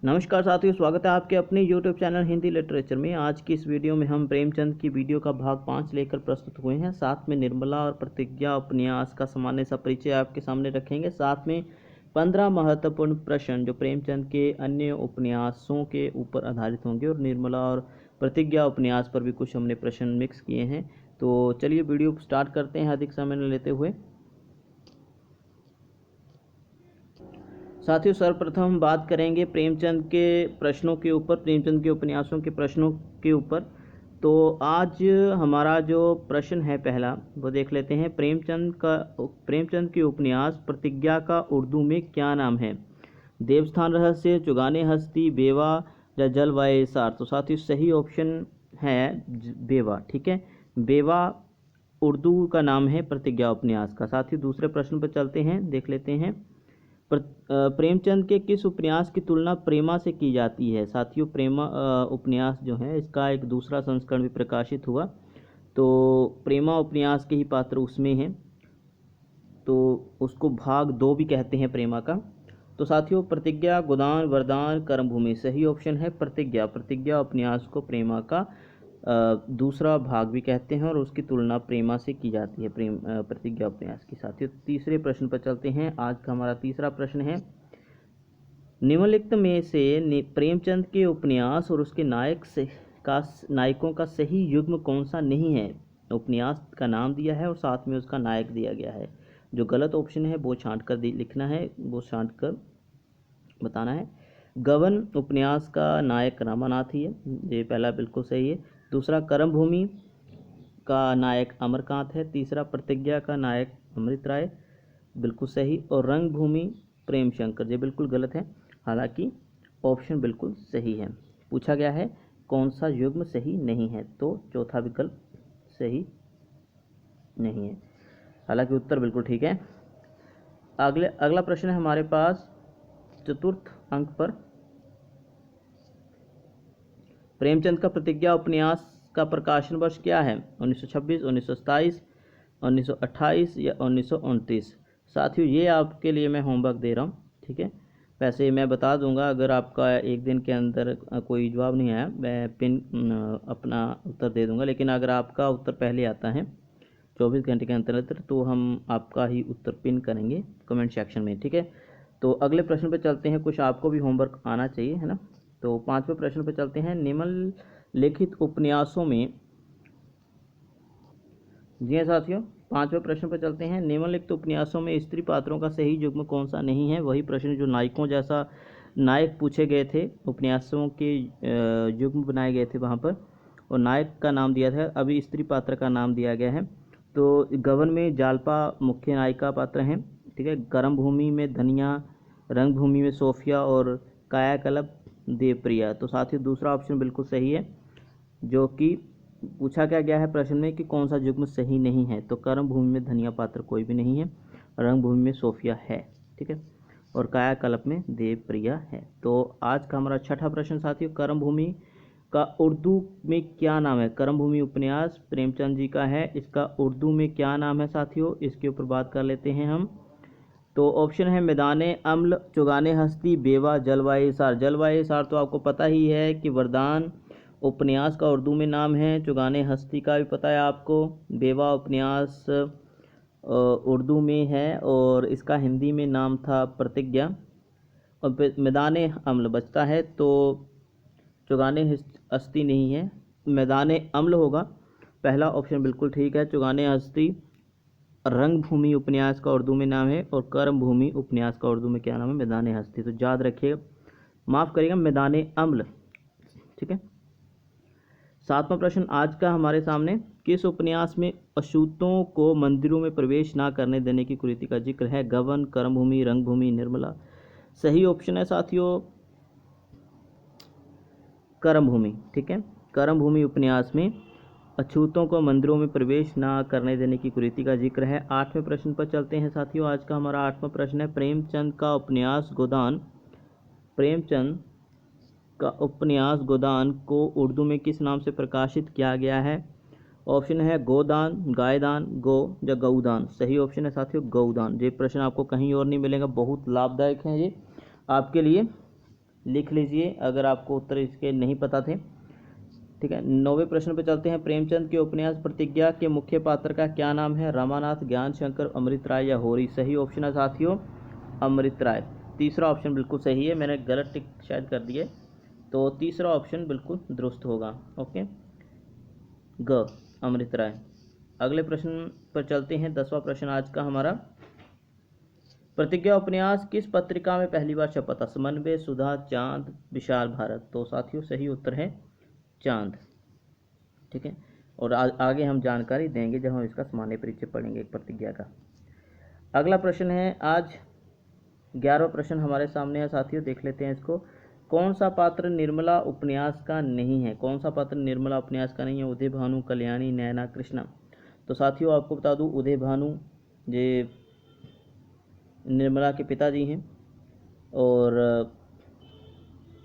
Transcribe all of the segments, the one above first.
नमस्कार साथियों, स्वागत है आपके अपने YouTube चैनल हिंदी लिटरेचर में। आज की इस वीडियो में हम प्रेमचंद की वीडियो का भाग 5 लेकर प्रस्तुत हुए हैं। साथ में निर्मला और प्रतिज्ञा उपन्यास का सामान्य सा परिचय आपके सामने रखेंगे। साथ में 15 महत्वपूर्ण प्रश्न जो प्रेमचंद के अन्य उपन्यासों के ऊपर आधारित होंगे और निर्मला और प्रतिज्ञा उपन्यास पर भी कुछ हमने प्रश्न मिक्स किए हैं। तो चलिए वीडियो स्टार्ट करते हैं अधिक समय न लेते हुए। साथियों, सर्वप्रथम हम बात करेंगे प्रेमचंद के प्रश्नों के ऊपर, प्रेमचंद के उपन्यासों के प्रश्नों के ऊपर। तो आज हमारा जो प्रश्न है पहला वो देख लेते हैं। प्रेमचंद के उपन्यास प्रतिज्ञा का उर्दू में क्या नाम है? देवस्थान रहस्य, चुगाने हस्ती, बेवा या जलवायु सार। तो साथियों सही ऑप्शन है बेवा। ठीक है, बेवा उर्दू का नाम है प्रतिज्ञा उपन्यास का। साथियों दूसरे प्रश्न पर चलते हैं, देख लेते हैं। प्रेमचंद के किस उपन्यास की तुलना प्रेमा से की जाती है? साथियों प्रेमा उपन्यास जो है इसका एक दूसरा संस्करण भी प्रकाशित हुआ, तो प्रेमा उपन्यास के ही पात्र उसमें हैं, तो उसको भाग 2 भी कहते हैं प्रेमा का। तो साथियों प्रतिज्ञा, गोदान, वरदान, कर्मभूमि। सही ऑप्शन है प्रतिज्ञा। प्रतिज्ञा उपन्यास को प्रेमा का दूसरा भाग भी कहते हैं और उसकी तुलना प्रेमा से की जाती है, प्रतिज्ञा उपन्यास की। साथियों तीसरे प्रश्न पर चलते हैं। आज का हमारा तीसरा प्रश्न है, निम्नलिखित में से प्रेमचंद के उपन्यास और उसके नायकों का सही युग्म कौन सा नहीं है? उपन्यास का नाम दिया है और साथ में उसका नायक दिया गया है। जो गलत ऑप्शन है वो छांट कर लिखना है, वो छांट कर बताना है। गबन उपन्यास का नायक रामानाथ ही है, ये पहला बिल्कुल सही है। दूसरा कर्मभूमि का नायक अमरकांत है। तीसरा प्रतिज्ञा का नायक अमृत राय, बिल्कुल सही। और रंगभूमि प्रेमशंकर, ये बिल्कुल गलत है, हालांकि ऑप्शन बिल्कुल सही है। पूछा गया है कौन सा युग्म सही नहीं है, तो चौथा विकल्प सही नहीं है, हालांकि उत्तर बिल्कुल ठीक है। अगला प्रश्न है हमारे पास चतुर्थ अंक पर। प्रेमचंद का प्रतिज्ञा उपन्यास का प्रकाशन वर्ष क्या है? 1926, 1927, 1928 या 1929? साथियों ये आपके लिए मैं होमवर्क दे रहा हूँ, ठीक है। वैसे मैं बता दूंगा अगर आपका एक दिन के अंदर कोई जवाब नहीं आया, मैं पिन अपना उत्तर दे दूंगा, लेकिन अगर आपका उत्तर पहले आता है 24 घंटे के अंतर तो हम आपका ही उत्तर पिन करेंगे कमेंट सेक्शन में, ठीक है। तो अगले प्रश्न पर चलते हैं, कुछ आपको भी होमवर्क आना चाहिए, है ना। तो 5वें प्रश्न पर चलते हैं। निम्नलिखित उपन्यासों में, जी हाँ साथियों 5वें प्रश्न पर चलते हैं। निम्नलिखित उपन्यासों में स्त्री पात्रों का सही युग्म कौन सा नहीं है? वही प्रश्न जो नायकों जैसा नायक पूछे गए थे, उपन्यासों के युग्म बनाए गए थे वहाँ पर, और नायक का नाम दिया था, अभी स्त्री पात्र का नाम दिया गया है। तो गबन में जालपा मुख्य नायिका पात्र हैं, ठीक है। कर्मभूमि में धनिया, रंगभूमि में सोफिया और कायाकल्प देवप्रिया। तो साथियों दूसरा ऑप्शन बिल्कुल सही है। जो कि पूछा क्या गया है प्रश्न में कि कौन सा युग्म सही नहीं है, तो कर्मभूमि में धनिया पात्र कोई भी नहीं है, रंगभूमि में सोफिया है, ठीक है, और कायाकल्प में देवप्रिया है। तो आज का हमारा छठा प्रश्न साथियों, कर्मभूमि का उर्दू में क्या नाम है? कर्मभूमि उपन्यास प्रेमचंद जी का है, इसका उर्दू में क्या नाम है साथियों, इसके ऊपर बात कर लेते हैं हम। तो ऑप्शन है मैदाने अम्ल, चुगाने हस्ती, बेवा, जलवायु सार। जलवायु सार तो आपको पता ही है कि वरदान उपन्यास का उर्दू में नाम है, चुगाने हस्ती का भी पता है आपको, बेवा उपन्यास उर्दू में है और इसका हिंदी में नाम था प्रतिज्ञा, और मैदाने अम्ल बचता है, तो चुगाने हस्ती नहीं है, मैदाने अम्ल होगा। पहला ऑप्शन बिल्कुल ठीक है, चुगाने हस्ती रंगभूमि उपन्यास का उर्दू में नाम है, और कर्मभूमि उपन्यास का उर्दू में क्या नाम है? मैदाने हस्ती। तो याद रखिएगा, माफ़ करिएगा, मैदाने अम्ल, ठीक है। 7वां प्रश्न आज का हमारे सामने, किस उपन्यास में अछूतों को मंदिरों में प्रवेश ना करने देने की कुरीति का जिक्र है? गबन, कर्मभूमि, रंगभूमि, निर्मला। सही ऑप्शन है साथियों कर्मभूमि, ठीक है। कर्मभूमि उपन्यास में अछूतों को मंदिरों में प्रवेश ना करने देने की कुरीति का जिक्र है। 8वें प्रश्न पर चलते हैं साथियों। आज का हमारा 8वां प्रश्न है, प्रेमचंद का उपन्यास गोदान, प्रेमचंद का उपन्यास गोदान को उर्दू में किस नाम से प्रकाशित किया गया है? ऑप्शन है गोदान, गायदान, गो या गौदान। सही ऑप्शन है साथियों गौदान। ये प्रश्न आपको कहीं और नहीं मिलेगा, बहुत लाभदायक है ये आपके लिए। लिख लीजिए अगर आपको उत्तर इसके नहीं पता थे। ठीक है, 9वें प्रश्न पे चलते हैं। प्रेमचंद के उपन्यास प्रतिज्ञा के मुख्य पात्र का क्या नाम है? रामानाथ, ज्ञान शंकर, अमृत राय या होरी? सही ऑप्शन है साथियों अमृत राय। तीसरा ऑप्शन बिल्कुल सही है, मैंने गलत टिक शायद कर दिए, तो तीसरा ऑप्शन बिल्कुल दुरुस्त होगा। ओके, ग अमृत राय। अगले प्रश्न पर चलते हैं, 10वां प्रश्न आज का हमारा। प्रतिज्ञा उपन्यास किस पत्रिका में पहली बार छपा था? समन्वय, सुधा, चांद, विशाल भारत? तो साथियों सही उत्तर है चांद। ठीक है, और आगे हम जानकारी देंगे जब हम इसका सामान्य परिचय पढ़ेंगे एक प्रतिज्ञा का। अगला प्रश्न है आज 11वां प्रश्न हमारे सामने है साथियों, देख लेते हैं इसको। कौन सा पात्र निर्मला उपन्यास का नहीं है? कौन सा पात्र निर्मला उपन्यास का नहीं है? उदय भानु, कल्याणी, नैना, कृष्णा? तो साथियों आपको बता दूं उदय भानु ये निर्मला के पिताजी हैं, और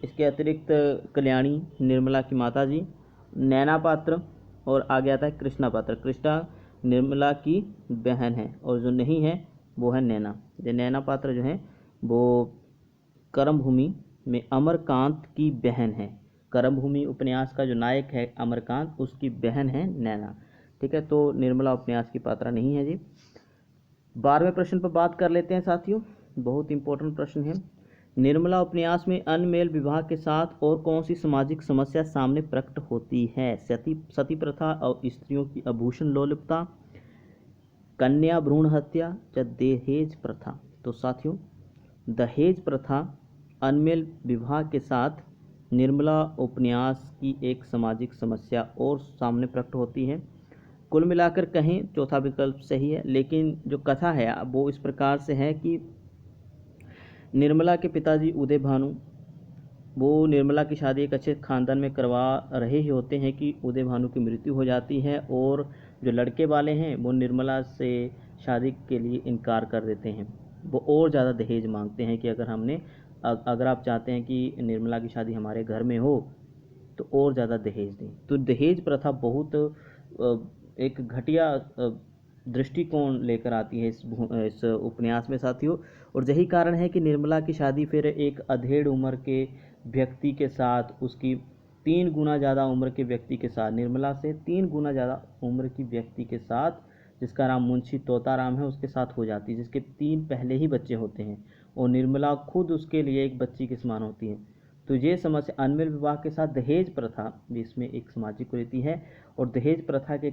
इसके अतिरिक्त कल्याणी निर्मला की माताजी, नैना पात्र, और आगे आता है कृष्णा पात्र। कृष्णा निर्मला की बहन है, और जो नहीं है वो है नैना। ये नैना पात्र जो है वो कर्मभूमि में अमरकांत की बहन है। कर्मभूमि उपन्यास का जो नायक है अमरकांत, उसकी बहन है नैना। ठीक है, तो निर्मला उपन्यास की पात्रा नहीं है जी। 12वें प्रश्न पर बात कर लेते हैं साथियों, बहुत इंपॉर्टेंट प्रश्न है। निर्मला उपन्यास में अनमेल विवाह के साथ और कौन सी सामाजिक समस्या सामने प्रकट होती है? सती प्रथा और स्त्रियों की आभूषण लोलुपता, कन्या भ्रूण हत्या या दहेज प्रथा? तो साथियों दहेज प्रथा, अनमेल विवाह के साथ निर्मला उपन्यास की एक सामाजिक समस्या और सामने प्रकट होती है। कुल मिलाकर कहें चौथा विकल्प सही है, लेकिन जो कथा है वो इस प्रकार से है कि निर्मला के पिताजी उदय भानु वो निर्मला की शादी एक अच्छे खानदान में करवा रहे ही होते हैं कि उदय भानु की मृत्यु हो जाती है, और जो लड़के वाले हैं वो निर्मला से शादी के लिए इनकार कर देते हैं। वो और ज़्यादा दहेज मांगते हैं कि अगर आप चाहते हैं कि निर्मला की शादी हमारे घर में हो तो और ज़्यादा दहेज दें। तो दहेज प्रथा बहुत एक घटिया दृष्टिकोण लेकर आती है इस उपन्यास में साथियों, और यही कारण है कि निर्मला की शादी फिर एक अधेड़ उम्र के व्यक्ति के साथ, उसकी 3 गुना ज़्यादा उम्र के व्यक्ति के साथ, निर्मला से 3 गुना ज़्यादा उम्र की व्यक्ति के साथ, जिसका नाम मुंशी तोताराम है, उसके साथ हो जाती है, जिसके 3 पहले ही बच्चे होते हैं, और निर्मला खुद उसके लिए एक बच्ची के समान होती है। तो ये समस्या अनमेल विवाह के साथ दहेज प्रथा भी इसमें एक सामाजिक कुरीति है, और दहेज प्रथा के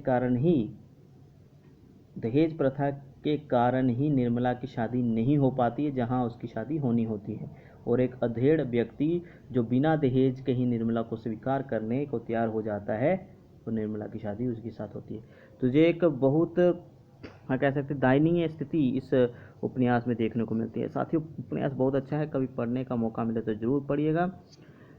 कारण ही निर्मला की शादी नहीं हो पाती है जहां उसकी शादी होनी होती है, और एक अधेड़ व्यक्ति जो बिना दहेज के ही निर्मला को स्वीकार करने को तैयार हो जाता है, तो निर्मला की शादी उसके साथ होती है। तो ये एक बहुत कह सकते हैं दयनीय स्थिति इस उपन्यास में देखने को मिलती है। साथियों उपन्यास बहुत अच्छा है, कभी पढ़ने का मौका मिले तो जरूर पढ़िएगा।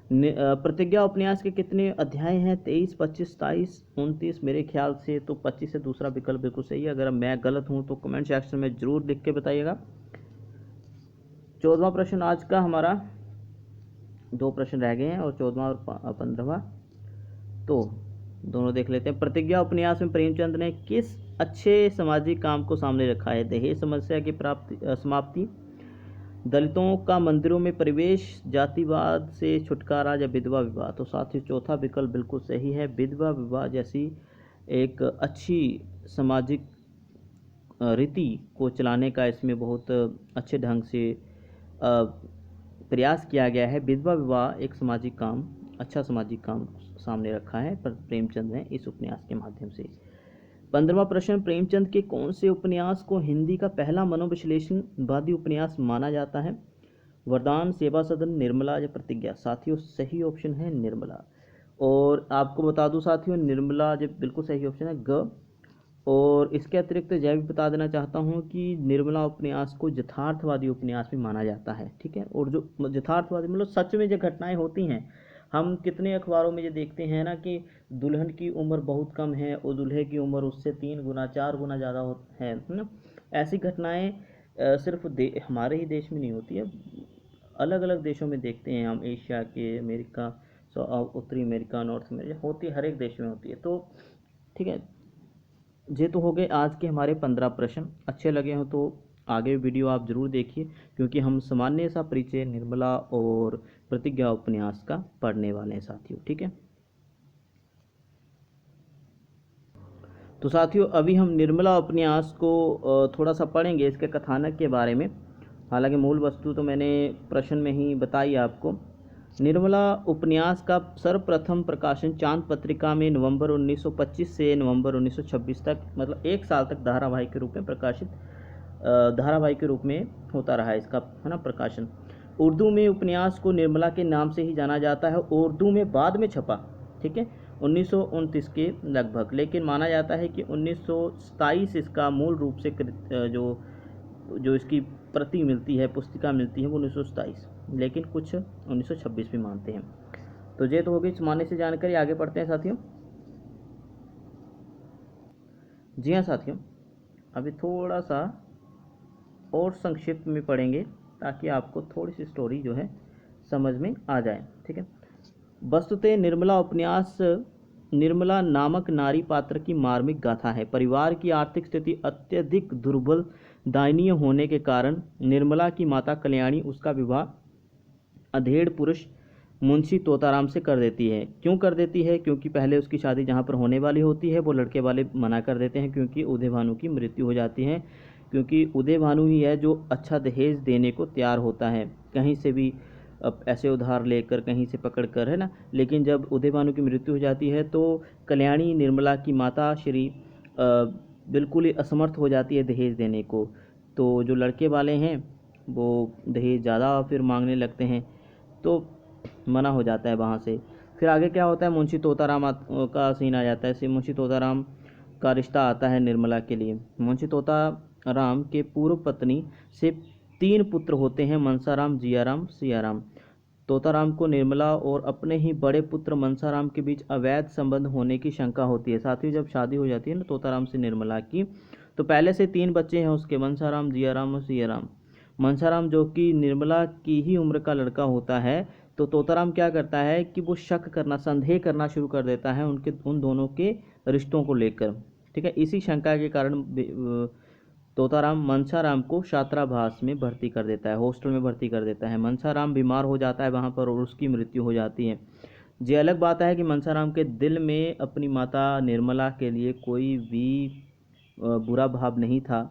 प्रतिज्ञा उपन्यास के कितने अध्याय हैं? 23, 25, 27, 29? मेरे ख्याल से तो 25 से दूसरा विकल्प बिल्कुल सही है। अगर मैं गलत हूं तो कमेंट सेक्शन में जरूर लिख के बताइएगा। 14वां प्रश्न आज का हमारा, 2 प्रश्न रह गए हैं, और 14वां और 15वां तो दोनों देख लेते हैं। प्रतिज्ञा उपन्यास में प्रेमचंद ने किस अच्छे सामाजिक काम को सामने रखा है? दहेज समस्या की समाप्ति, दलितों का मंदिरों में प्रवेश, जातिवाद से छुटकारा या विधवा विवाह? तो साथियों चौथा विकल्प बिल्कुल सही है। विधवा विवाह जैसी एक अच्छी सामाजिक रीति को चलाने का इसमें बहुत अच्छे ढंग से प्रयास किया गया है। विधवा विवाह एक सामाजिक काम, अच्छा सामाजिक काम सामने रखा है पर प्रेमचंद ने इस उपन्यास के माध्यम से। 15वां प्रश्न, प्रेमचंद के कौन से उपन्यास को हिंदी का पहला मनोविश्लेषणवादी उपन्यास माना जाता है? वरदान, सेवा सदन, निर्मला या प्रतिज्ञा? साथियों सही ऑप्शन है निर्मला, और आपको बता दूं साथियों निर्मला जो बिल्कुल सही ऑप्शन है ग। और इसके अतिरिक्त यह भी बता देना चाहता हूं कि निर्मला उपन्यास को यथार्थवादी उपन्यास भी माना जाता है। ठीक है, और जो यथार्थवादी मतलब सच में जो घटनाएं होती हैं, हम कितने अखबारों में ये देखते हैं ना कि दुल्हन की उम्र बहुत कम है और दूल्हे की उम्र उससे 3 गुना 4 गुना ज़्यादा है ना। ऐसी घटनाएं सिर्फ हमारे ही देश में नहीं होती है, अलग अलग देशों में देखते हैं हम, एशिया के, अमेरिका, उत्तरी अमेरिका, नॉर्थ अमेरिका, होती है, हर एक देश में होती है। तो ठीक है, ये तो हो गए आज के हमारे 15 प्रश्न। अच्छे लगे हो तो आगे वीडियो आप ज़रूर देखिए, क्योंकि हम सामान्य सा परिचय निर्मला और प्रतिज्ञा उपन्यास का पढ़ने वाले हैं साथियों। ठीक है, तो साथियों अभी हम निर्मला उपन्यास को थोड़ा सा पढ़ेंगे, इसके कथानक के बारे में। हालांकि मूल वस्तु तो मैंने प्रश्न में ही बताई आपको। निर्मला उपन्यास का सर्वप्रथम प्रकाशन चांद पत्रिका में नवंबर 1925 से नवंबर 1926 तक, मतलब 1 साल तक धारावाहिक के रूप में प्रकाशित धारावाहिक के रूप में होता रहा है इसका, है ना, प्रकाशन। उर्दू में उपन्यास को निर्मला के नाम से ही जाना जाता है। उर्दू में बाद में छपा, ठीक है, 1929 के लगभग, लेकिन माना जाता है कि 1927 इसका मूल रूप से जो इसकी प्रति मिलती है, पुस्तिका मिलती है, वो 1927, लेकिन कुछ 1926 भी मानते हैं। तो ये तो हो गई मानने से जानकारी। आगे पढ़ते हैं साथियों। जी हाँ साथियों, अभी थोड़ा सा और संक्षिप्त में पढ़ेंगे ताकि आपको थोड़ी सी स्टोरी जो है समझ में आ जाए। ठीक है, वस्तुतः निर्मला उपन्यास निर्मला नामक नारी पात्र की मार्मिक गाथा है। परिवार की आर्थिक स्थिति अत्यधिक दुर्बल दयनीय होने के कारण निर्मला की माता कल्याणी उसका विवाह अधेड़ पुरुष मुंशी तोताराम से कर देती है। क्यों कर देती है? क्योंकि पहले उसकी शादी जहाँ पर होने वाली होती है वो लड़के वाले मना कर देते हैं, क्योंकि उदय भानु की मृत्यु हो जाती है। क्योंकि उदय भानु ही है जो अच्छा दहेज देने को तैयार होता है, कहीं से भी ऐसे उधार लेकर, कहीं से पकड़ कर, है ना। लेकिन जब उदय भानु की मृत्यु हो जाती है तो कल्याणी निर्मला की माता श्री बिल्कुल ही असमर्थ हो जाती है दहेज देने को। तो जो लड़के वाले हैं वो दहेज ज़्यादा फिर मांगने लगते हैं, तो मना हो जाता है वहाँ से। फिर आगे क्या होता है, मुंशी तोताराम का सीन आ जाता है। मुंशी तोताराम का रिश्ता आता है निर्मला के लिए। मुंशी तोताराम के पूर्व पत्नी से 3 पुत्र होते हैं, मनसाराम, जियाराम, सियाराम। तोताराम को निर्मला और अपने ही बड़े पुत्र मनसाराम के बीच अवैध संबंध होने की शंका होती है। साथ ही जब शादी हो जाती है ना तोताराम से निर्मला की, तो पहले से 3 बच्चे हैं उसके, मनसाराम, जियाराम और सियाराम। मनसाराम जो कि निर्मला की ही उम्र का लड़का होता है, तो तोताराम क्या करता है कि वो शक करना, संदेह करना शुरू कर देता है उन दोनों के रिश्तों को लेकर। ठीक है, इसी शंका के कारण तोताराम मनसाराम को छात्रावास में भर्ती कर देता है, हॉस्टल में भर्ती कर देता है। मनसाराम बीमार हो जाता है वहाँ पर और उसकी मृत्यु हो जाती है। ये अलग बात है कि मनसाराम के दिल में अपनी माता निर्मला के लिए कोई भी बुरा भाव नहीं था,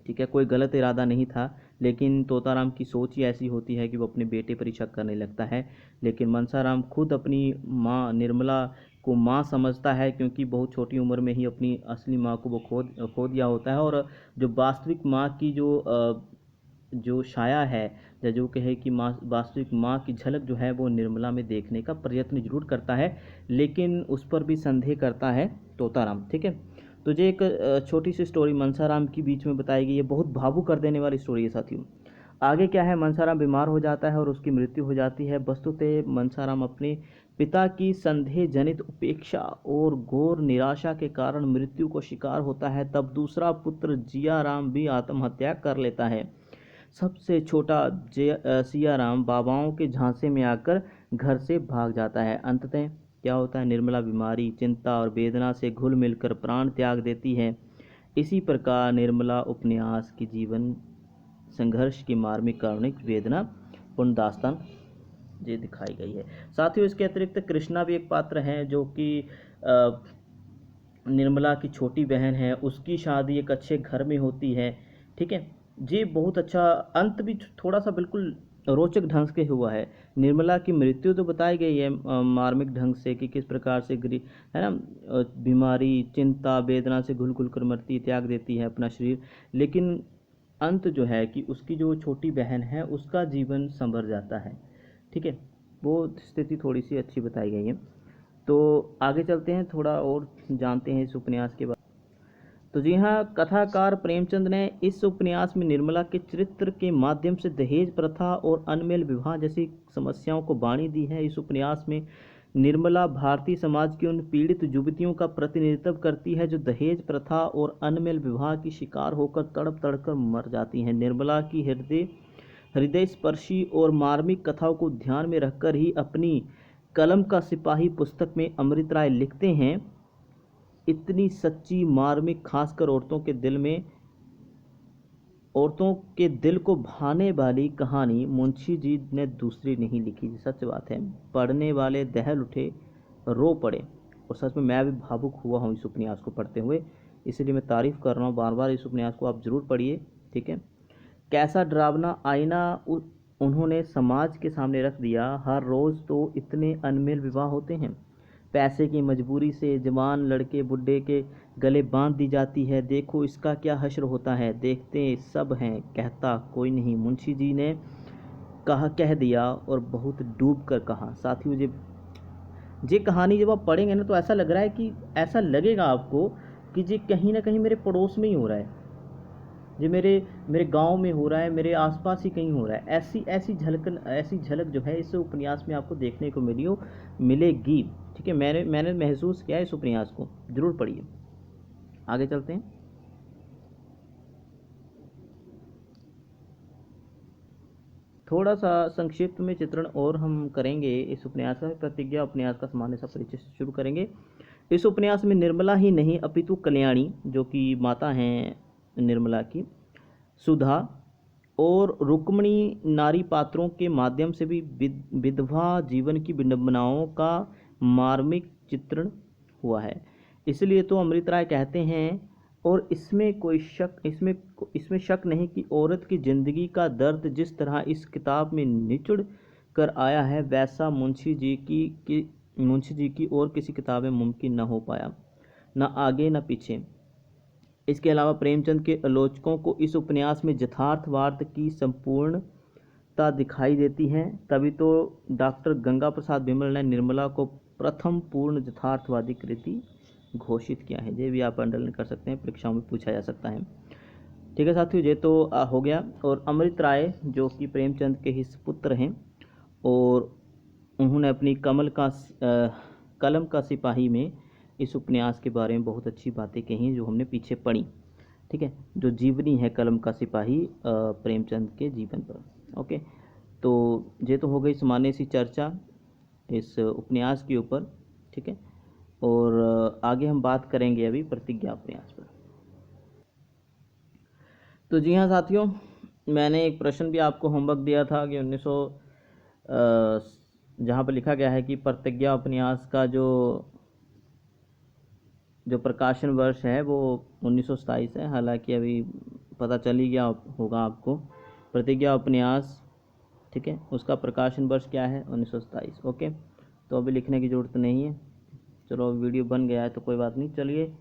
ठीक है, कोई गलत इरादा नहीं था, लेकिन तोताराम की सोच ही ऐसी होती है कि वो अपने बेटे पर ही शक करने लगता है। लेकिन मनसाराम खुद अपनी माँ निर्मला को माँ समझता है, क्योंकि बहुत छोटी उम्र में ही अपनी असली माँ को वो खो दिया होता है। और जो वास्तविक माँ की जो छाया है, या जो कहे कि माँ, वास्तविक माँ की झलक जो है वो निर्मला में देखने का प्रयत्न जरूर करता है, लेकिन उस पर भी संदेह करता है तोताराम। ठीक है, तो ये एक छोटी सी स्टोरी मनसाराम की बीच में बताई गई है, बहुत भावुक कर देने वाली स्टोरी है साथियों। आगे क्या है, मनसाराम बीमार हो जाता है और उसकी मृत्यु हो जाती है। वस्तुतः मनसाराम अपने पिता की संदेह जनित उपेक्षा और घोर निराशा के कारण मृत्यु को शिकार होता है। तब दूसरा पुत्र जियाराम भी आत्महत्या कर लेता है। सबसे छोटा सियाराम बाबाओं के झांसे में आकर घर से भाग जाता है। अंततः क्या होता है, निर्मला बीमारी, चिंता और वेदना से घुल मिलकर प्राण त्याग देती है। इसी प्रकार निर्मला उपन्यास की जीवन संघर्ष की मार्मिक कारुणिक वेदना पूर्ण दास्तान ये दिखाई गई है। साथियों इसके अतिरिक्त कृष्णा भी एक पात्र है जो कि निर्मला की छोटी बहन है, उसकी शादी एक अच्छे घर में होती है। ठीक है, ये बहुत अच्छा, अंत भी थोड़ा सा बिल्कुल रोचक ढंग से हुआ है। निर्मला की मृत्यु तो बताई गई है मार्मिक ढंग से कि किस प्रकार से है ना, बीमारी, चिंता, वेदना से घुल घुल कर मरती, त्याग देती है अपना शरीर। लेकिन अंत जो है कि उसकी जो छोटी बहन है उसका जीवन संवर जाता है। ठीक है, वो स्थिति थोड़ी सी अच्छी बताई गई है। तो आगे चलते हैं, थोड़ा और जानते हैं इस उपन्यास के बारे में। तो जी हाँ, कथाकार प्रेमचंद ने इस उपन्यास में निर्मला के चरित्र के माध्यम से दहेज प्रथा और अनमेल विवाह जैसी समस्याओं को बाणी दी है। इस उपन्यास में निर्मला भारतीय समाज की उन पीड़ित युवतियों का प्रतिनिधित्व करती है जो दहेज प्रथा और अनमेल विवाह की शिकार होकर तड़प तड़कर मर जाती हैं। निर्मला की हृदय स्पर्शी और मार्मिक कथाओं को ध्यान में रखकर ही अपनी कलम का सिपाही पुस्तक में अमृत राय लिखते हैं, इतनी सच्ची, मार्मिक, खासकर औरतों के दिल में औरतों के दिल को भाने वाली कहानी मुंशी जी ने दूसरी नहीं लिखी। सच बात है, पढ़ने वाले दहल उठे, रो पड़े। और सच में मैं भी भावुक हुआ हूँ इस उपन्यास को पढ़ते हुए, इसलिए मैं तारीफ़ कर रहा हूँ बार बार। इस उपन्यास को आप ज़रूर पढ़िए, ठीक है। कैसा डरावना आईना उन्होंने समाज के सामने रख दिया। हर रोज़ तो इतने अनमेल विवाह होते हैं, पैसे की मजबूरी से जवान लड़के बुढ़े के गले बांध दी जाती है। देखो इसका क्या हश्र होता है, देखते सब हैं, कहता कोई नहीं। मुंशी जी ने कह दिया और बहुत डूब कर कहा। साथियों, ये कहानी जब आप पढ़ेंगे ना तो ऐसा लग रहा है कि ऐसा लगेगा आपको कि ये कहीं ना कहीं मेरे पड़ोस में ही हो रहा है, ये मेरे मेरे गांव में हो रहा है, मेरे आसपास ही कहीं हो रहा है। ऐसी ऐसी झलक जो है इस उपन्यास में आपको देखने को मिलेगी, ठीक है। मैंने महसूस किया इस उपन्यास को, जरूर पढ़िए। आगे चलते हैं। थोड़ा सा संक्षिप्त में चित्रण और हम करेंगे इस उपन्यास का। प्रतिज्ञा उपन्यास का सामान्य सा परिचय शुरू करेंगे। इस उपन्यास में निर्मला ही नहीं अपितु कल्याणी, जो कि माता हैं निर्मला की, सुधा और रुक्मिणी नारी पात्रों के माध्यम से भी विधवा जीवन की विडंबनाओं का मार्मिक चित्रण हुआ है। इसलिए तो अमृत राय कहते हैं, और इसमें शक नहीं कि औरत की जिंदगी का दर्द जिस तरह इस किताब में निचुड़ कर आया है, वैसा मुंशी जी की और किसी किताब में मुमकिन न हो पाया, न आगे न पीछे। इसके अलावा प्रेमचंद के आलोचकों को इस उपन्यास में यथार्थवाद की संपूर्णता दिखाई देती है। तभी तो डॉक्टर गंगा प्रसाद बिमल ने निर्मला को प्रथम पूर्ण यथार्थवादी कृति घोषित किया है। ये भी आप अंडरलाइन कर सकते हैं, परीक्षाओं में पूछा जा सकता है, ठीक है साथियों। ये तो हो गया। और अमृत राय जो कि प्रेमचंद के ही पुत्र हैं, और उन्होंने अपनी कलम का सिपाही में इस उपन्यास के बारे में बहुत अच्छी बातें कही हैं जो हमने पीछे पढ़ी, ठीक है। जो जीवनी है कलम का सिपाही प्रेमचंद के जीवन पर, ओके। तो ये तो हो गई सामान्य सी चर्चा इस उपन्यास के ऊपर, ठीक है। और आगे हम बात करेंगे अभी प्रतिज्ञा उपन्यास पर। तो जी हाँ साथियों, मैंने एक प्रश्न भी आपको होमवर्क दिया था कि 1900 जहाँ पर लिखा गया है कि प्रतिज्ञा उपन्यास का जो प्रकाशन वर्ष है वो 1927 है। हालांकि अभी पता चल ही गया होगा आपको प्रतिज्ञा उपन्यास, ठीक है, उसका प्रकाशन वर्ष क्या है, 1927, ओके। तो अभी लिखने की ज़रूरत नहीं है, चलो वीडियो बन गया है तो कोई बात नहीं। चलिए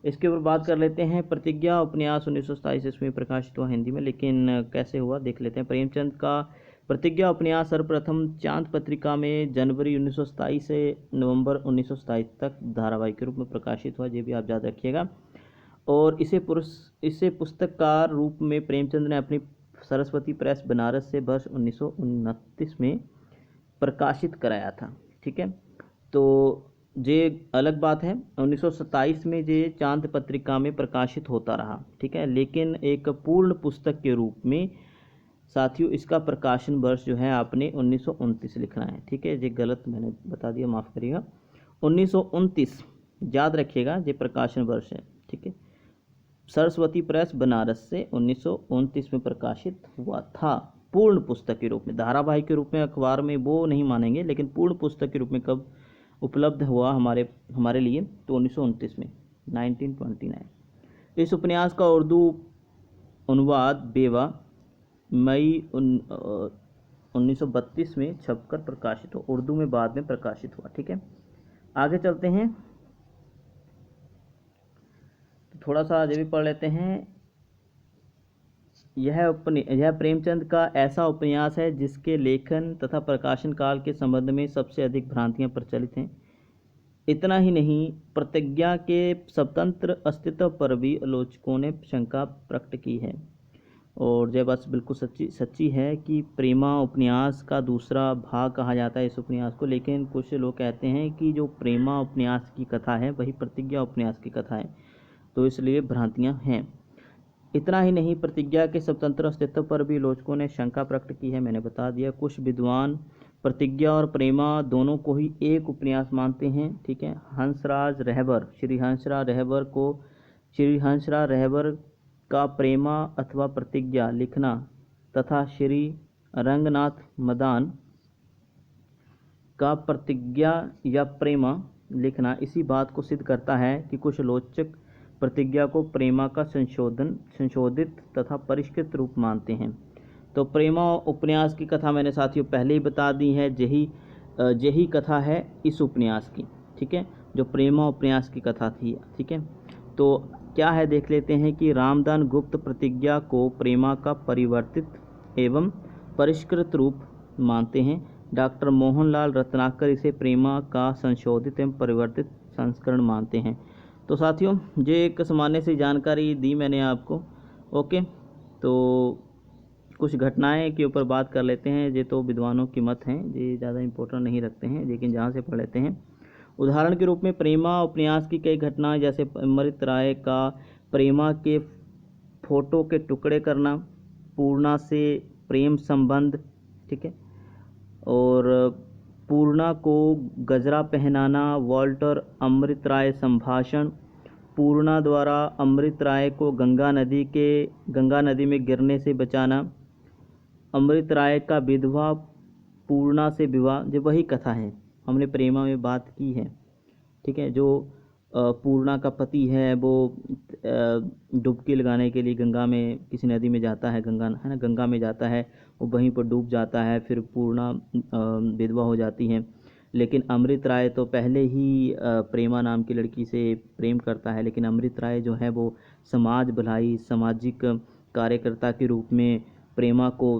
इसके ऊपर बात कर लेते हैं। प्रतिज्ञा उपन्यास 1927 ईस्वी में प्रकाशित हुआ हिंदी में, लेकिन कैसे हुआ देख लेते हैं। प्रेमचंद का प्रतिज्ञा उपन्यास सर्वप्रथम चांद पत्रिका में जनवरी 1927 से नवंबर 1927 तक धारावाहिक के रूप में प्रकाशित हुआ, ये भी आप याद रखिएगा। और इसे पुस्तककार रूप में प्रेमचंद ने अपनी सरस्वती प्रेस बनारस से वर्ष 1929 में प्रकाशित कराया था, ठीक है। तो ये अलग बात है, 1927 में ये चांद पत्रिका में प्रकाशित होता रहा, ठीक है। लेकिन एक पूर्ण पुस्तक के रूप में साथियों इसका प्रकाशन वर्ष जो है आपने 1929 लिखना है, ठीक है। ये गलत मैंने बता दिया, माफ़ करिएगा। 1929 याद रखिएगा, ये प्रकाशन वर्ष है, ठीक है। सरस्वती प्रेस बनारस से 1929 में प्रकाशित हुआ था पूर्ण पुस्तक के रूप में। धारावाहिक के रूप में अखबार में वो नहीं मानेंगे, लेकिन पूर्ण पुस्तक के रूप में कब उपलब्ध हुआ हमारे लिए, तो 1929 में, 1929। इस उपन्यास का उर्दू अनुवाद बेवा मई 1932 में छपकर प्रकाशित हुआ, उर्दू में बाद में प्रकाशित हुआ, ठीक है। आगे चलते हैं, तो थोड़ा सा ये भी पढ़ लेते हैं। यह प्रेमचंद का ऐसा उपन्यास है जिसके लेखन तथा प्रकाशन काल के संबंध में सबसे अधिक भ्रांतियां प्रचलित हैं। इतना ही नहीं, प्रतिज्ञा के स्वतंत्र अस्तित्व पर भी आलोचकों ने शंका प्रकट की है। और यह बात बिल्कुल सच्ची है कि प्रेमा उपन्यास का दूसरा भाग कहा जाता है इस उपन्यास को, लेकिन कुछ लोग कहते हैं कि जो प्रेमा उपन्यास की कथा है वही प्रतिज्ञा उपन्यास की कथा है, तो इसलिए भ्रांतियां हैं। इतना ही नहीं, प्रतिज्ञा के स्वतंत्र अस्तित्व पर भी आलोचकों ने शंका प्रकट की है, मैंने बता दिया। कुछ विद्वान प्रतिज्ञा और प्रेमा दोनों को ही एक उपन्यास मानते हैं, ठीक है। श्री हंसराज रहबर का प्रेमा अथवा प्रतिज्ञा लिखना तथा श्री रंगनाथ मदान का प्रतिज्ञा या प्रेमा लिखना इसी बात को सिद्ध करता है कि कुछ लोचक प्रतिज्ञा को प्रेमा का संशोधित तथा परिष्कृत रूप मानते हैं। तो प्रेमा उपन्यास की कथा मैंने साथियों पहले ही बता दी है, यही कथा है इस उपन्यास की, ठीक है, जो प्रेमा उपन्यास की कथा थी, ठीक है। तो क्या है देख लेते हैं कि रामदान गुप्त प्रतिज्ञा को प्रेमा का परिवर्तित एवं परिष्कृत रूप मानते हैं। डॉक्टर मोहनलाल रत्नाकर इसे प्रेमा का संशोधित एवं परिवर्तित संस्करण मानते हैं। तो साथियों ये एक सामान्य सी जानकारी दी मैंने आपको। ओके, तो कुछ घटनाएं के ऊपर बात कर लेते हैं। ये तो विद्वानों की मत हैं, ये ज़्यादा इम्पोर्टेंट नहीं रखते हैं, लेकिन जहाँ से पढ़ लेते हैं। उदाहरण के रूप में प्रेमा उपन्यास की कई घटनाएं, जैसे अमृत राय का प्रेमा के फोटो के टुकड़े करना, पूर्णा से प्रेम संबंध, ठीक है, और पूर्णा को गजरा पहनाना, वॉल्टर अमृत राय संभाषण, पूर्णा द्वारा अमृत राय को गंगा नदी में गिरने से बचाना, अमृत राय का विधवा पूर्णा से विवाह, जो वही कथा है हमने प्रेमा में बात की है, ठीक है। जो पूर्णा का पति है वो डुबकी लगाने के लिए गंगा में किसी नदी में जाता है, गंगा है ना, गंगा में जाता है, वो वहीं पर डूब जाता है, फिर पूर्णा विधवा हो जाती है। लेकिन अमृत राय तो पहले ही प्रेमा नाम की लड़की से प्रेम करता है, लेकिन अमृत राय जो है वो समाज भलाई, सामाजिक कार्यकर्ता के रूप में प्रेमा को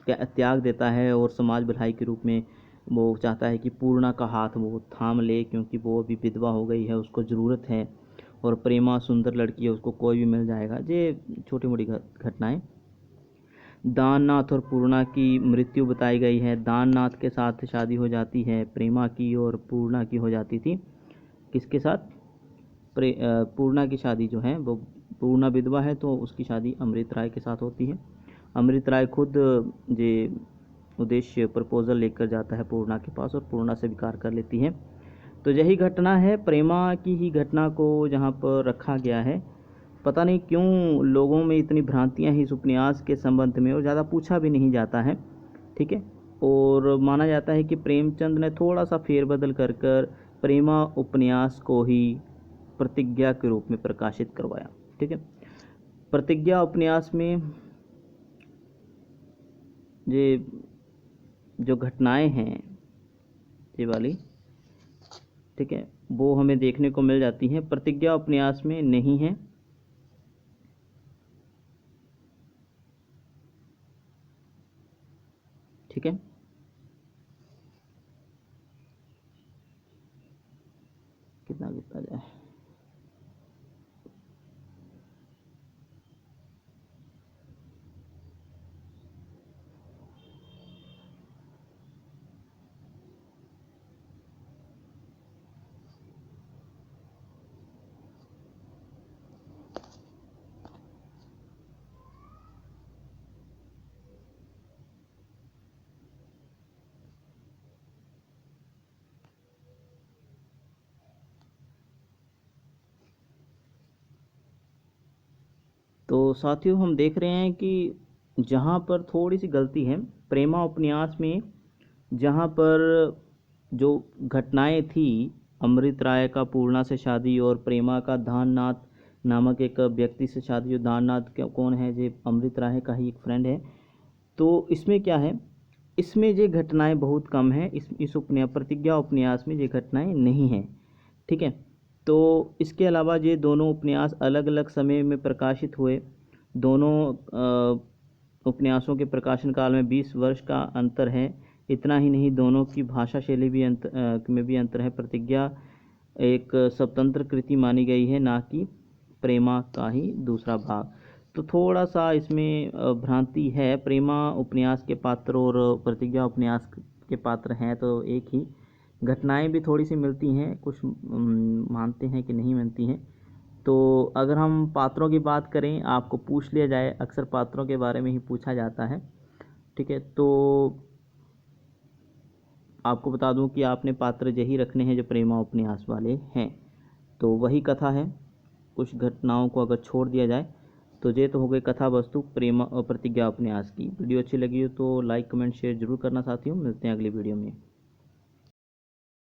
त्याग देता है और समाज भलाई के रूप में वो चाहता है कि पूर्णा का हाथ वो थाम ले, क्योंकि वो अभी विधवा हो गई है, उसको ज़रूरत है, और प्रेमा सुंदर लड़की है, उसको कोई भी मिल जाएगा। ये छोटी मोटी घटनाएं। दाननाथ और पूर्णा की मृत्यु बताई गई है। दाननाथ के साथ शादी हो जाती है प्रेमा की, और पूर्णा की हो जाती थी किसके साथ? पूर्णा की शादी जो है वो, पूर्णा विधवा है तो उसकी शादी अमृत राय के साथ होती है। अमृत राय खुद ये उद्देश्य प्रपोजल लेकर जाता है पूर्णा के पास, और पूर्णा से स्वीकार कर लेती है। तो यही घटना है, प्रेमा की ही घटना को जहाँ पर रखा गया है। पता नहीं क्यों लोगों में इतनी भ्रांतियाँ हैं इस उपन्यास के संबंध में, और ज़्यादा पूछा भी नहीं जाता है, ठीक है। और माना जाता है कि प्रेमचंद ने थोड़ा सा फेरबदल कर प्रेमा उपन्यास को ही प्रतिज्ञा के रूप में प्रकाशित करवाया, ठीक है। प्रतिज्ञा उपन्यास में ये जो घटनाएं हैं ये वाली, ठीक है, वो हमें देखने को मिल जाती हैं, प्रतिज्ञा उपन्यास में नहीं है, ठीक है। कितना जाए, तो साथियों हम देख रहे हैं कि जहाँ पर थोड़ी सी गलती है प्रेमा उपन्यास में, जहाँ पर जो घटनाएं थी, अमृत राय का पूर्णा से शादी और प्रेमा का दाननाथ नामक एक व्यक्ति से शादी। जो दाननाथ कौन है? ये अमृत राय का ही एक फ्रेंड है। तो इसमें क्या है, इसमें ये घटनाएं बहुत कम है, इस प्रतिज्ञा उपन्यास में ये घटनाएं नहीं हैं, ठीक है। तो इसके अलावा ये दोनों उपन्यास अलग अलग समय में प्रकाशित हुए। दोनों उपन्यासों के प्रकाशन काल में 20 वर्ष का अंतर है। इतना ही नहीं, दोनों की भाषा शैली भी में भी अंतर है। प्रतिज्ञा एक स्वतंत्र कृति मानी गई है, ना कि प्रेमा का ही दूसरा भाग। तो थोड़ा सा इसमें भ्रांति है। प्रेमा उपन्यास के पात्र और प्रतिज्ञा उपन्यास के पात्र हैं तो एक ही, घटनाएं भी थोड़ी सी मिलती हैं, कुछ मानते हैं कि नहीं मिलती हैं। तो अगर हम पात्रों की बात करें, आपको पूछ लिया जाए, अक्सर पात्रों के बारे में ही पूछा जाता है, ठीक है। तो आपको बता दूं कि आपने पात्र यही रखने हैं जो प्रेमा उपन्यास वाले हैं। तो वही कथा है, कुछ घटनाओं को अगर छोड़ दिया जाए तो ये तो हो गई कथा वस्तु प्रेम और प्रतिज्ञा उपन्यास की। वीडियो अच्छी लगी हो तो लाइक कमेंट शेयर जरूर करना साथियों। मिलते हैं अगली वीडियो में।